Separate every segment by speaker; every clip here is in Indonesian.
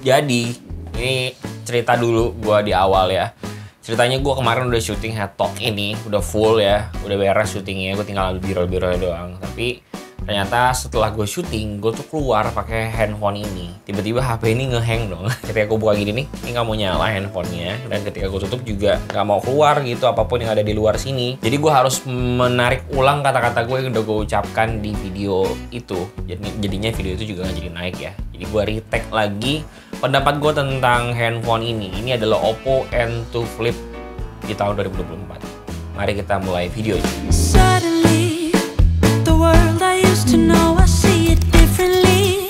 Speaker 1: Jadi, ini cerita dulu gue di awal ya. Ceritanya gue kemarin udah syuting Head Talk ini, udah full ya, udah beres syutingnya, gue tinggal biro-biro doang. Tapi ternyata setelah gue syuting, gue tuh keluar pakai handphone ini. Tiba-tiba HP ini ngehang dong. Ketika gue buka gini nih, ini nggak mau nyala handphonenya. Dan ketika gue tutup juga nggak mau keluar gitu, apapun yang ada di luar sini. Jadi gue harus menarik ulang kata-kata gue yang udah gue ucapkan di video itu. Jadinya video itu juga nggak jadi naik ya. Jadi gue retake lagi pendapat gue tentang handphone ini. Ini adalah Oppo N2 Flip di tahun 2024. Mari kita mulai videonya.
Speaker 2: Suddenly, the world I used to know, I see it differently.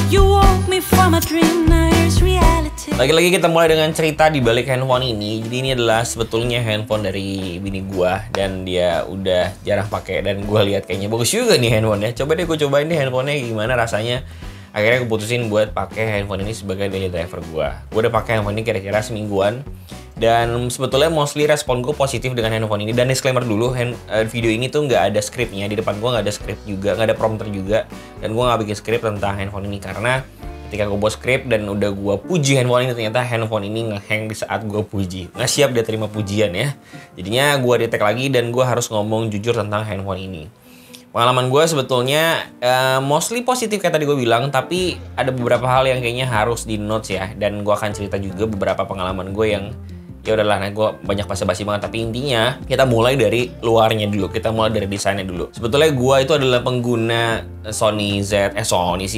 Speaker 2: You woke me from a dream, now here's reality.
Speaker 1: Lagi-lagi kita mulai dengan cerita di balik handphone ini. Jadi ini adalah sebetulnya handphone dari bini gua dan dia udah jarang pakai dan gua lihat kayaknya bagus juga nih handphonenya. Coba deh gua cobain deh handphonenya gimana rasanya. Akhirnya gue putusin buat pakai handphone ini sebagai daily driver gua. Gua udah pakai handphone ini kira-kira semingguan. Dan sebetulnya mostly respon gue positif dengan handphone ini. Dan disclaimer dulu, video ini tuh nggak ada skripnya. Di depan gue nggak ada skrip juga, nggak ada prompter juga. Dan gue nggak bikin skrip tentang handphone ini karena ketika gue buat skrip dan udah gue puji handphone ini, ternyata handphone ini ngehang di saat gue puji. Nggak siap dia terima pujian ya. Jadinya gue retake lagi dan gue harus ngomong jujur tentang handphone ini. Pengalaman gue sebetulnya mostly positif kayak tadi gue bilang, tapi ada beberapa hal yang kayaknya harus di notes ya. Dan gue akan cerita juga beberapa pengalaman gue yang ya udahlah, nah gue banyak basa-basi banget. Tapi intinya kita mulai dari luarnya dulu, kita mulai dari desainnya dulu. Sebetulnya gue itu adalah pengguna Samsung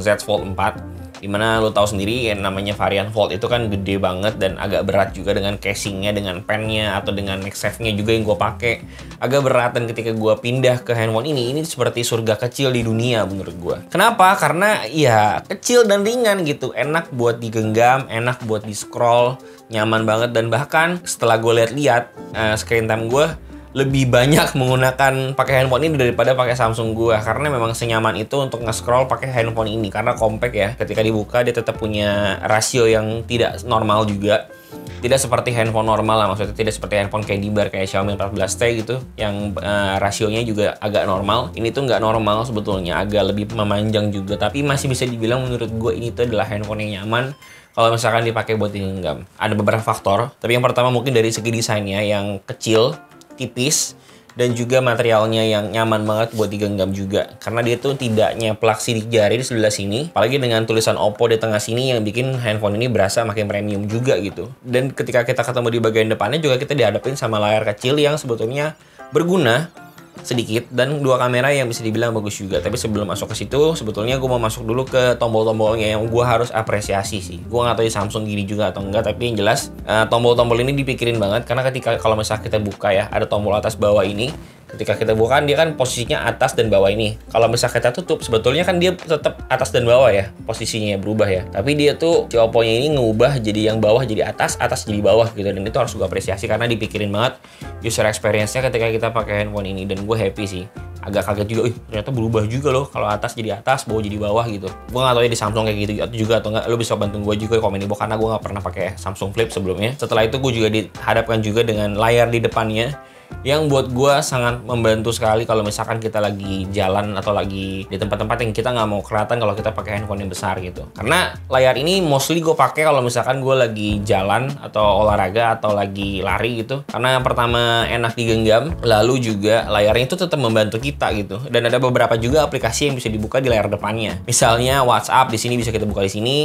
Speaker 1: Z Fold 4. Dimana lo tahu sendiri yang namanya varian Fold itu kan gede banget dan agak berat juga dengan casingnya, dengan pennya atau dengan MagSafe-nya juga yang gue pakai agak berat. Dan ketika gue pindah ke handphone ini seperti surga kecil di dunia menurut gue. Kenapa? Karena ya kecil dan ringan gitu, enak buat digenggam, enak buat di scroll, nyaman banget. Dan bahkan setelah gue lihat-lihat screen time gue lebih banyak menggunakan pakai handphone ini daripada pakai Samsung gua, karena memang senyaman itu untuk nge-scroll pakai handphone ini karena compact ya. Ketika dibuka dia tetap punya rasio yang tidak normal juga. Tidak seperti handphone normal lah, maksudnya tidak seperti handphone kayak di bar kayak Xiaomi 14T gitu yang rasionya juga agak normal. Ini tuh nggak normal sebetulnya, agak lebih memanjang juga, tapi masih bisa dibilang menurut gue ini tuh adalah handphone yang nyaman kalau misalkan dipakai buat digenggam. Ada beberapa faktor, tapi yang pertama mungkin dari segi desainnya yang kecil, tipis, dan juga materialnya yang nyaman banget buat digenggam juga. Karena dia tuh tidak nyeplak sidik jari di sebelah sini, apalagi dengan tulisan Oppo di tengah sini yang bikin handphone ini berasa makin premium juga gitu. Dan ketika kita ketemu di bagian depannya juga kita dihadapin sama layar kecil yang sebetulnya berguna sedikit dan dua kamera yang bisa dibilang bagus juga. Tapi sebelum masuk ke situ, sebetulnya gue mau masuk dulu ke tombol-tombolnya yang gue harus apresiasi sih. Gue nggak tahu di Samsung gini juga atau enggak, tapi yang jelas tombol-tombol ini dipikirin banget karena ketika kalau misalnya kita buka ya, ada tombol atas bawah ini. Ketika kita buka dia kan posisinya atas dan bawah ini. Kalau misalnya kita tutup, sebetulnya kan dia tetap atas dan bawah ya, posisinya berubah ya. Tapi dia tuh si Oppo-nya ini ngubah jadi yang bawah jadi atas, atas jadi bawah gitu. Dan itu harus gue apresiasi karena dipikirin banget user experience-nya ketika kita pakai handphone ini. Dan gue happy sih. Agak kaget juga, ternyata berubah juga loh. Kalau atas jadi atas, bawah jadi bawah gitu. Gue gak tau ya di Samsung kayak gitu juga atau enggak. Lo bisa bantu gue juga komen di bawah karena gue gak pernah pakai Samsung Flip sebelumnya. Setelah itu gue juga dihadapkan juga dengan layar di depannya yang buat gue sangat membantu sekali kalau misalkan kita lagi jalan atau lagi di tempat-tempat yang kita nggak mau kelihatan kalau kita pakai handphone yang besar gitu. Karena layar ini mostly gue pakai kalau misalkan gue lagi jalan atau olahraga atau lagi lari gitu. Karena yang pertama enak digenggam, lalu juga layarnya itu tetap membantu kita gitu. Dan ada beberapa juga aplikasi yang bisa dibuka di layar depannya. Misalnya WhatsApp di sini bisa kita buka di sini.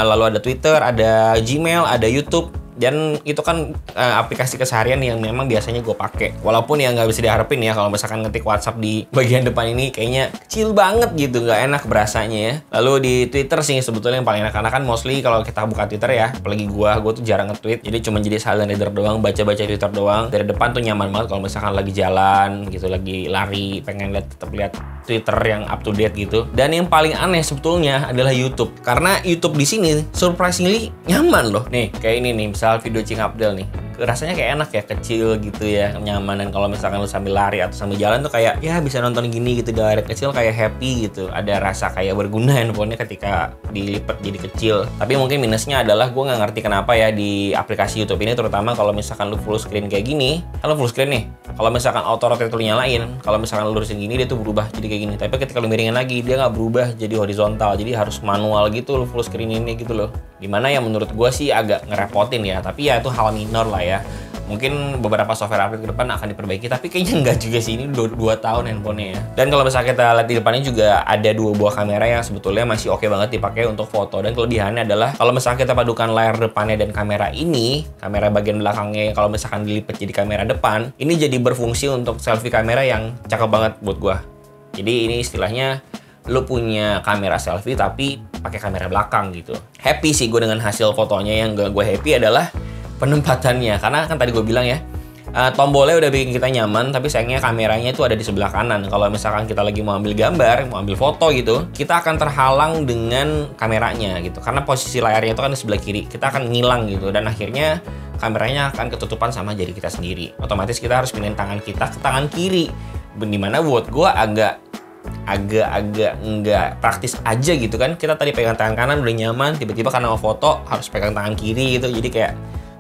Speaker 1: Lalu ada Twitter, ada Gmail, ada YouTube. Dan itu kan aplikasi keseharian yang memang biasanya gue pakai. Walaupun ya nggak bisa diharapin ya kalau misalkan ngetik WhatsApp di bagian depan ini kayaknya kecil banget gitu, nggak enak berasanya ya. Lalu di Twitter sih sebetulnya yang paling enak karena kan mostly kalau kita buka Twitter ya, apalagi gue tuh jarang nge-tweet. Jadi cuma jadi silent reader doang, baca-baca Twitter doang. Dari depan tuh nyaman banget kalau misalkan lagi jalan gitu, lagi lari, pengen tetap lihat Twitter yang up to date gitu. Dan yang paling aneh sebetulnya adalah YouTube. Karena YouTube di sini surprisingly nyaman loh. Nih, kayak ini nih, misal video Cing Abdel nih. rasanya kayak enak ya, kecil gitu ya, nyaman. Dan kalau misalkan lu sambil lari atau sambil jalan tuh kayak ya bisa nonton gini gitu dari kecil, kayak happy gitu. Ada rasa kayak berguna handphonenya ketika dilipat jadi kecil. Tapi mungkin minusnya adalah gue nggak ngerti kenapa ya di aplikasi YouTube ini, terutama kalau misalkan lu full screen kayak gini, kan lu full screen nih. Kalau misalkan auto rotate lu nyalain, kalau misalkan lu lurusin gini dia tuh berubah jadi kayak gini. Tapi ketika lu miringin lagi dia nggak berubah jadi horizontal, jadi harus manual gitu lu full screen ini gitu loh. Dimana yang menurut gue sih agak ngerepotin ya, tapi ya itu hal minor lah ya. Mungkin beberapa software update ke depan akan diperbaiki, tapi kayaknya enggak juga sih, ini 2 tahun handphonenya ya. Dan kalau misalnya kita lihat di depannya juga ada 2 buah kamera yang sebetulnya masih oke banget dipakai untuk foto. Dan kelebihannya adalah kalau misalnya kita padukan layar depannya dan kamera ini, kamera bagian belakangnya kalau misalkan dilipat jadi kamera depan, ini jadi berfungsi untuk selfie kamera yang cakep banget buat gua. Jadi ini istilahnya lu punya kamera selfie tapi pakai kamera belakang gitu. Happy sih gue dengan hasil fotonya. Yang gak gue happy adalah penempatannya, karena kan tadi gue bilang ya, tombolnya udah bikin kita nyaman, tapi sayangnya kameranya itu ada di sebelah kanan. Kalau misalkan kita lagi mau ambil gambar, mau ambil foto gitu, kita akan terhalang dengan kameranya gitu, karena posisi layarnya itu kan di sebelah kiri, kita akan ngilang gitu, dan akhirnya kameranya akan ketutupan sama jari kita sendiri. Otomatis kita harus pindahin tangan kita ke tangan kiri, dimana buat gue agak nggak praktis aja gitu kan. Kita tadi pegang tangan kanan udah nyaman, tiba-tiba karena mau foto harus pegang tangan kiri gitu, jadi kayak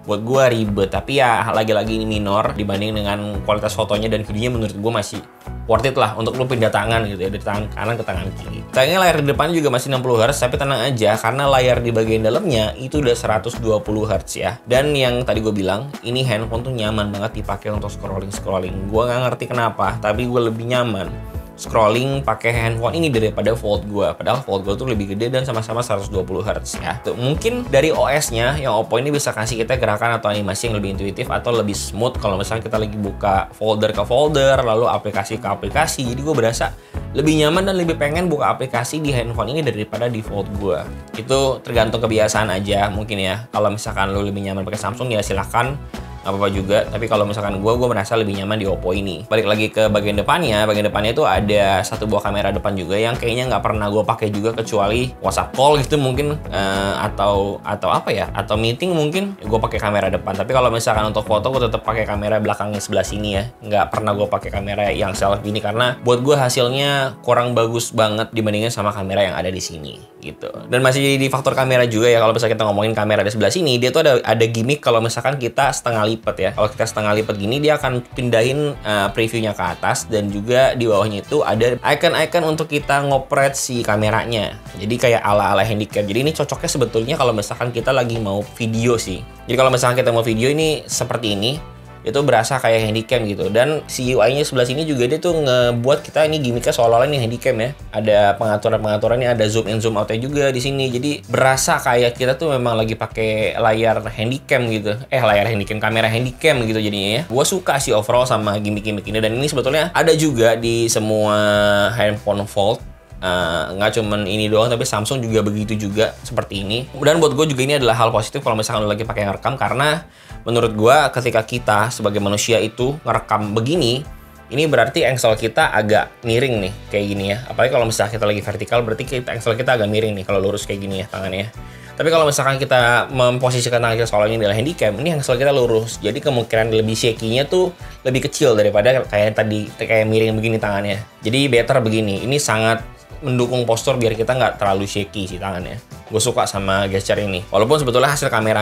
Speaker 1: buat gue ribet. Tapi ya lagi-lagi ini minor dibanding dengan kualitas fotonya dan videonya, menurut gue masih worth it lah untuk lu pindah tangan gitu ya, dari tangan kanan ke tangan kiri. Sayangnya layar di depan juga masih 60 Hz, tapi tenang aja karena layar di bagian dalamnya itu udah 120 Hz ya. Dan yang tadi gue bilang, ini handphone tuh nyaman banget dipakai untuk scrolling. Gue nggak ngerti kenapa, tapi gue lebih nyaman scrolling pakai handphone ini daripada Fold gue. Padahal Fold gue tuh lebih gede dan sama-sama 120 Hz ya. Tuh, mungkin dari OS-nya yang Oppo ini bisa kasih kita gerakan atau animasi yang lebih intuitif atau lebih smooth kalau misalnya kita lagi buka folder ke folder, lalu aplikasi ke aplikasi. Jadi gue berasa lebih nyaman dan lebih pengen buka aplikasi di handphone ini daripada di Fold gue. Itu tergantung kebiasaan aja mungkin ya. Kalau misalkan lu lebih nyaman pakai Samsung ya silahkan, nggak apa-apa juga. Tapi kalau misalkan gue merasa lebih nyaman di Oppo ini. Balik lagi ke bagian depannya itu ada 1 buah kamera depan juga yang kayaknya nggak pernah gue pakai juga kecuali WhatsApp call gitu mungkin, atau apa ya, atau meeting mungkin gue pakai kamera depan. Tapi kalau misalkan untuk foto gue tetap pakai kamera belakangnya sebelah sini ya. Nggak pernah gue pakai kamera yang selfie ini karena buat gue hasilnya kurang bagus banget dibandingin sama kamera yang ada di sini gitu. Dan masih di faktor kamera juga ya, kalau misalnya kita ngomongin kamera di sebelah sini, dia tuh ada gimmick kalau misalkan kita setengah lipat ya. Kalau kita setengah lipat gini, dia akan pindahin previewnya ke atas, dan juga di bawahnya itu ada icon-icon untuk kita ngopret si kameranya. Jadi kayak ala-ala handicap. Jadi ini cocoknya sebetulnya kalau misalkan kita lagi mau video sih. Jadi kalau misalkan kita mau video ini seperti ini, itu berasa kayak handycam gitu. Dan si UI-nya sebelah sini juga dia tuh ngebuat kita ini gimmicknya seolah-olah ini handycam ya. Ada pengaturan-pengaturannya, ada zoom in zoom out-nya juga di sini. Jadi berasa kayak kita tuh memang lagi pakai layar handycam gitu. Layar handycam, kamera handycam gitu jadinya ya. Gua suka sih overall sama gimmick-gimmick ini, dan ini sebetulnya ada juga di semua handphone Fold. Nggak cuman ini doang, tapi Samsung juga begitu juga seperti ini. Dan buat gue juga ini adalah hal positif kalau misalkan lo lagi pakai ngerekam, karena menurut gue ketika kita sebagai manusia itu ngerekam begini, ini berarti engsel kita agak miring nih kayak gini ya. Apalagi kalau misalkan kita lagi vertikal, berarti engsel kita agak miring nih kalau lurus kayak gini ya tangannya. Tapi kalau misalkan kita memposisikan tangan kita seolah ini adalah handycam, ini engsel kita lurus. Jadi kemungkinan lebih shaky-nya tuh lebih kecil daripada kayak tadi, kayak miring begini tangannya. Jadi better begini. Ini sangat mendukung postur biar kita nggak terlalu shaky sih tangannya. Gue suka sama gesture ini. Walaupun sebetulnya hasil kamera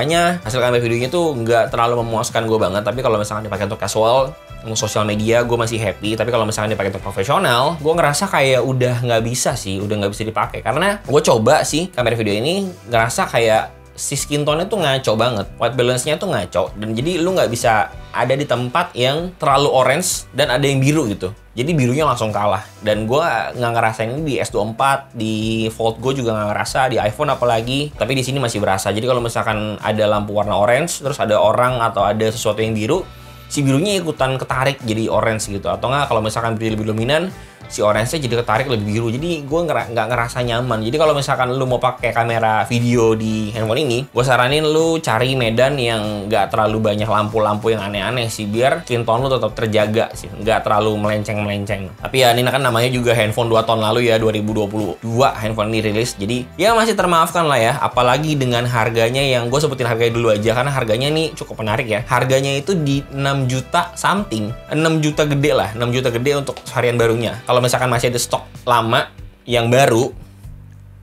Speaker 1: videonya tuh nggak terlalu memuaskan gue banget. Tapi kalau misalkan dipakai untuk casual, untuk sosial media, gue masih happy. Tapi kalau misalkan dipakai untuk profesional, gue ngerasa kayak udah nggak bisa dipakai. Karena gue coba sih kamera video ini, ngerasa kayak si skin tone-nya tuh ngaco banget, white balance-nya tuh ngaco, dan jadi lu nggak bisa ada di tempat yang terlalu orange dan ada yang biru gitu. Jadi birunya langsung kalah, dan gue nggak ngerasain ini di S24, di Fold gue juga nggak ngerasa, di iPhone apalagi, tapi di sini masih berasa. Jadi kalau misalkan ada lampu warna orange, terus ada orang atau ada sesuatu yang biru, si birunya ikutan ketarik jadi orange gitu. Atau nggak kalau misalkan biru lebih dominan, si orange-nya jadi ketarik lebih biru. Jadi gue nggak ngerasa nyaman. Jadi kalau misalkan lu mau pakai kamera video di handphone ini, gue saranin lu cari medan yang nggak terlalu banyak lampu-lampu yang aneh-aneh sih, biar skin tone lu tetap terjaga sih, nggak terlalu melenceng-melenceng. Tapi ya ini kan namanya juga handphone 2 tahun lalu ya, 2022 handphone ini rilis. Jadi ya masih termaafkan lah ya, apalagi dengan harganya yang gue sebutin harganya dulu aja, karena harganya ini cukup menarik ya. Harganya itu di 6 juta something, 6 juta gede lah, 6 juta gede untuk varian barunya. Kalau misalkan masih ada stok lama yang baru,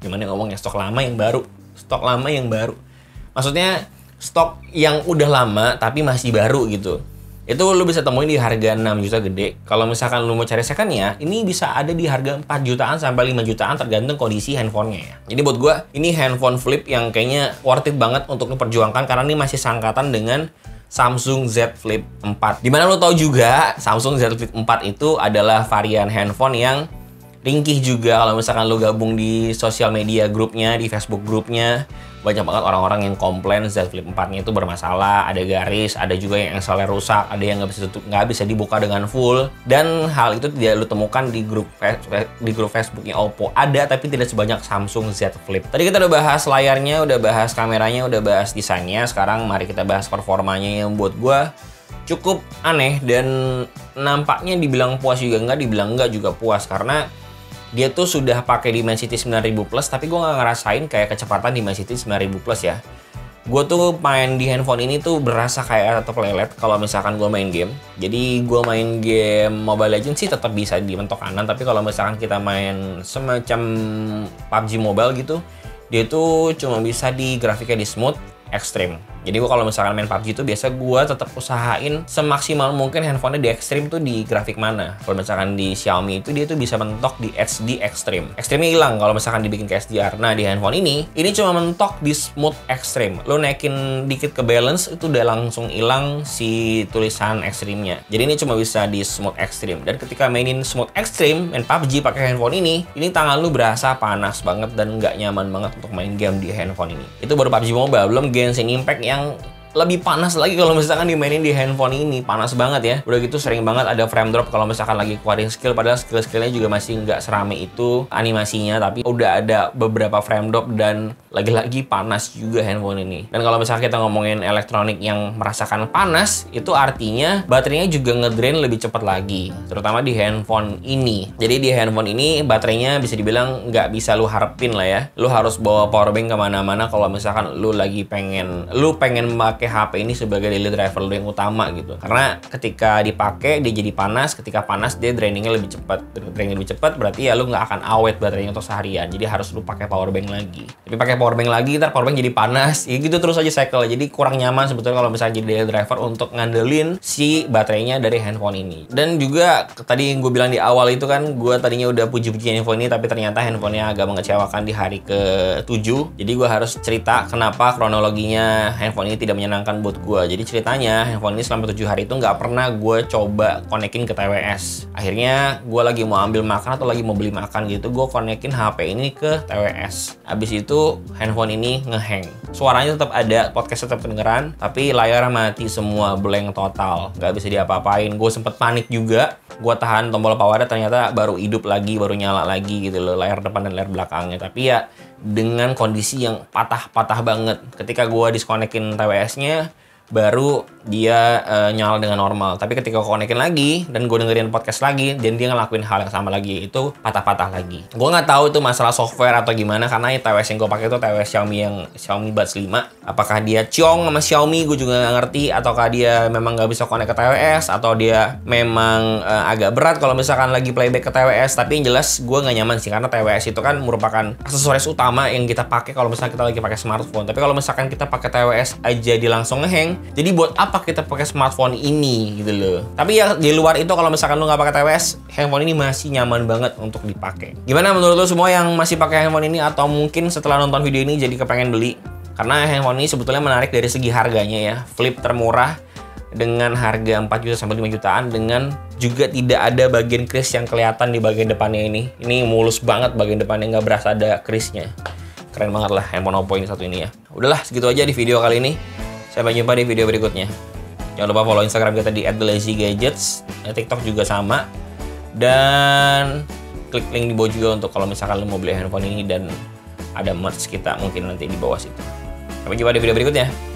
Speaker 1: gimana ngomongnya, stok lama yang baru, stok lama yang baru, maksudnya stok yang udah lama tapi masih baru gitu, itu lu bisa temuin di harga 6 juta gede. Kalau misalkan lu mau cari secondnya, ini bisa ada di harga 4 jutaan sampai 5 jutaan tergantung kondisi handphonenya ya. Jadi buat gua ini handphone flip yang kayaknya worth it banget untuk lu perjuangkan, karena ini masih sangkatan dengan Samsung Z Flip 4. Dimana lo tau juga Samsung Z Flip 4 itu adalah varian handphone yang ringkih juga. Kalau misalkan lo gabung di sosial media grupnya, di Facebook grupnya, banyak banget orang-orang yang komplain Z Flip 4-nya itu bermasalah, ada garis, ada juga yang engselnya rusak, ada yang nggak bisa dibuka dengan full. Dan hal itu tidak lo temukan di grup Facebooknya Oppo. Ada, tapi tidak sebanyak Samsung Z Flip. Tadi kita udah bahas layarnya, udah bahas kameranya, udah bahas desainnya. Sekarang mari kita bahas performanya yang buat gua cukup aneh, dan nampaknya dibilang puas juga enggak, dibilang enggak juga puas, karena dia tuh sudah pakai Dimensity 9000 Plus, tapi gue nggak ngerasain kayak kecepatan Dimensity 9000 Plus ya. Gue tuh main di handphone ini tuh berasa kayak laptop lelet kalau misalkan gue main game. Jadi gue main game Mobile Legends sih tetap bisa di mentok kanan, tapi kalau misalkan kita main semacam PUBG Mobile gitu, dia tuh cuma bisa di grafiknya di smooth ekstrim. Jadi gue kalau misalkan main PUBG itu biasa gue tetap usahain semaksimal mungkin handphonenya di ekstrim tuh di grafik mana. Kalau misalkan di Xiaomi itu dia tuh bisa mentok di HD ekstrim. Ekstrimnya hilang kalau misalkan dibikin ke SDR. Nah di handphone ini cuma mentok di smooth ekstrim. Lo naikin dikit ke balance itu udah langsung hilang si tulisan ekstrimnya. Jadi ini cuma bisa di smooth ekstrim. Dan ketika mainin smooth ekstrim, main PUBG pakai handphone ini tangan lu berasa panas banget dan nggak nyaman banget untuk main game di handphone ini. Itu baru PUBG Mobile, belum Genshin Impact yang lebih panas lagi kalau misalkan dimainin di handphone ini. Panas banget ya. Udah gitu sering banget ada frame drop kalau misalkan lagi keluarin skill, padahal skill-skillnya juga masih nggak serame itu animasinya, tapi udah ada beberapa frame drop dan lagi-lagi panas juga handphone ini. Dan kalau misalkan kita ngomongin elektronik yang merasakan panas, itu artinya baterainya juga ngedrain lebih cepat lagi, terutama di handphone ini. Jadi di handphone ini baterainya bisa dibilang nggak bisa lu harapin lah ya. Lu harus bawa powerbank kemana-mana kalau misalkan lu lagi pengen pakai HP ini sebagai daily driver lu yang utama gitu. Karena ketika dipakai dia jadi panas, ketika panas dia drainingnya lebih cepat. Drainingnya lebih cepat berarti ya lu nggak akan awet baterainya untuk seharian. Jadi harus lu pakai powerbank lagi. Tapi pakai powerbank lagi, ntar powerbank jadi panas. Ya gitu terus aja cycle. Jadi kurang nyaman sebetulnya kalau misalnya jadi daily driver untuk ngandelin si baterainya dari handphone ini. Dan juga tadi yang gue bilang di awal itu kan, gue tadinya udah puji-puji handphone ini, tapi ternyata handphonenya agak mengecewakan di hari ke-7. Jadi gue harus cerita kenapa kronologinya handphone ini tidak menyenangkan buat gue. Jadi ceritanya handphone ini selama 7 hari itu nggak pernah gue coba konekin ke TWS. Akhirnya gue lagi mau ambil makan atau lagi mau beli makan gitu, gue konekin HP ini ke TWS. Abis itu handphone ini ngehang. Suaranya tetap ada, podcast tetap kedengeran, tapi layar mati semua, blank total, nggak bisa diapa-apain. Gue sempet panik juga. Gue tahan tombol powernya, ternyata baru hidup lagi, baru nyala lagi gitu loh, layar depan dan layar belakangnya. Tapi ya dengan kondisi yang patah-patah banget. Ketika gue diskonekin TWS-nya, baru dia nyala dengan normal. Tapi ketika gue konekin lagi dan gue dengerin podcast lagi, dan dia ngelakuin hal yang sama lagi, itu patah-patah lagi. Gue nggak tahu itu masalah software atau gimana, karena TWS yang gue pakai itu TWS Xiaomi yang Xiaomi Buds 5. Apakah dia ciong sama Xiaomi, gue juga nggak ngerti. Ataukah dia memang nggak bisa connect ke TWS, atau dia memang agak berat kalau misalkan lagi playback ke TWS. Tapi yang jelas gue nggak nyaman sih, karena TWS itu kan merupakan aksesoris utama yang kita pakai kalau misalkan kita lagi pakai smartphone. Tapi kalau misalkan kita pakai TWS aja dia langsung ngehang, jadi buat apa kita pakai smartphone ini gitu loh. Tapi ya di luar itu, kalau misalkan lu nggak pakai TWS, handphone ini masih nyaman banget untuk dipakai. Gimana menurut lu semua yang masih pakai handphone ini, atau mungkin setelah nonton video ini jadi kepengen beli? Karena handphone ini sebetulnya menarik dari segi harganya ya. Flip termurah dengan harga 4 juta sampai 5 jutaan, dengan juga tidak ada bagian kris yang kelihatan di bagian depannya ini. Ini mulus banget bagian depannya, nggak berasa ada krisnya. Keren banget lah handphone Oppo ini satu ini ya. Udahlah, segitu aja di video kali ini. Sampai jumpa di video berikutnya. Jangan lupa follow Instagram kita di @thelazygadgets, TikTok juga sama. Dan klik link di bawah juga untuk kalau misalkan lo mau beli handphone ini, dan ada merch kita mungkin nanti di bawah situ. Sampai jumpa di video berikutnya.